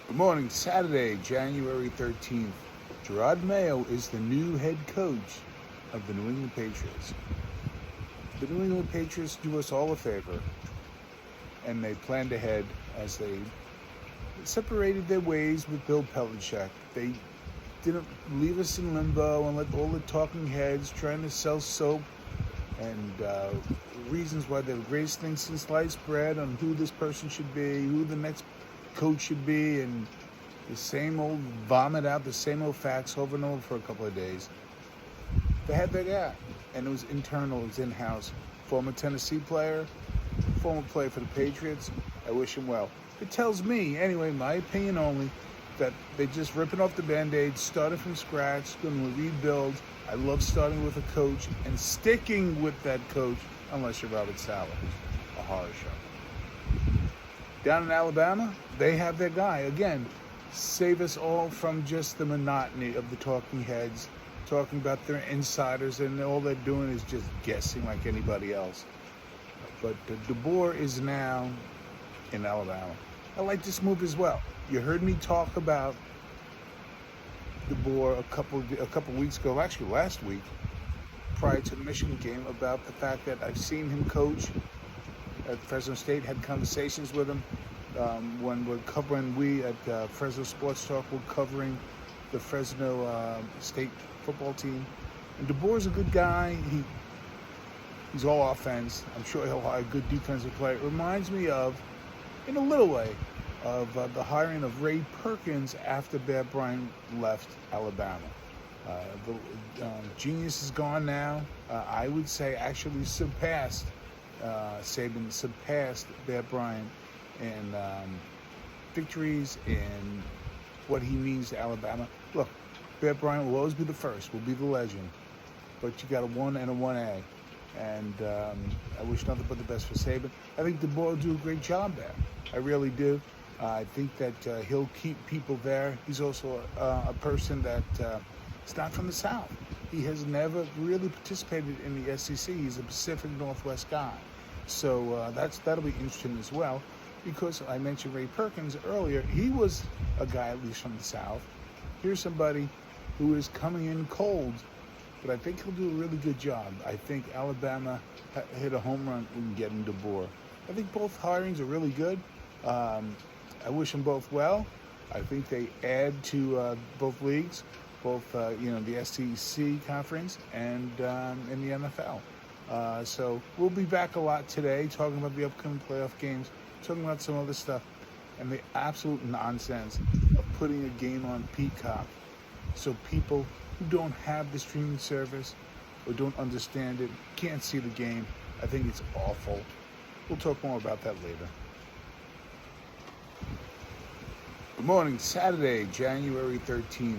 Good morning, Saturday, January 13th. Gerard Mayo is the new head coach of the New England Patriots. The New England Patriots do us all a favor, and they planned ahead as they separated their ways with Bill Belichick. They didn't leave us in limbo and let all the talking heads trying to sell soap and reasons why they're the greatest thing since sliced bread on who this person should be, who the next coach should be, and the same old vomit out the same old facts over and over for a couple of days. They had their guy, and it was internal, it was in-house. Former Tennessee player, former player for the Patriots. I wish him well. It tells me, anyway, my opinion only, that they're just ripping off the Band-Aid, starting from scratch, going to rebuild. I love starting with a coach and sticking with that coach, unless you're Robert Saleh, a horror show. Down in Alabama, they have their guy. Again, save us all from just the monotony of the talking heads, talking about their insiders, and all they're doing is just guessing like anybody else. But DeBoer is now in Alabama. I like this move as well. You heard me talk about DeBoer a couple weeks ago, actually last week, prior to the Michigan game, about the fact that I've seen him coach at Fresno State, had conversations with him when we're covering, we at Fresno Sports Talk, we're covering the Fresno State football team. And DeBoer's a good guy. He's all offense. I'm sure he'll hire a good defensive player. It reminds me of, in a little way, of the hiring of Ray Perkins after Bear Bryant left Alabama. The genius is gone now. I would say actually surpassed Saban, surpassed Bear Bryant in victories and what he means to Alabama. Look, Bear Bryant will always be the first, will be the legend, but you got a 1 and a 1A. And I wish nothing but the best for Saban. I think DeBoer will do a great job there. I really do. I think that he'll keep people there. He's also a person that is not from the South. He has never really participated in the SEC. He's a Pacific Northwest guy. So that'll be interesting as well, because I mentioned Ray Perkins earlier. He was a guy at least from the South. Here's somebody who is coming in cold, but I think he'll do a really good job. I think Alabama hit a home run in getting DeBoer. I think both hirings are really good. I wish them both well. I think they add to both leagues, both the SEC conference and in the NFL. So we'll be back a lot today, talking about the upcoming playoff games, talking about some other stuff, and the absolute nonsense of putting a game on Peacock so people who don't have the streaming service or don't understand it can't see the game. I think it's awful. We'll talk more about that later. Good morning, Saturday, January 13th.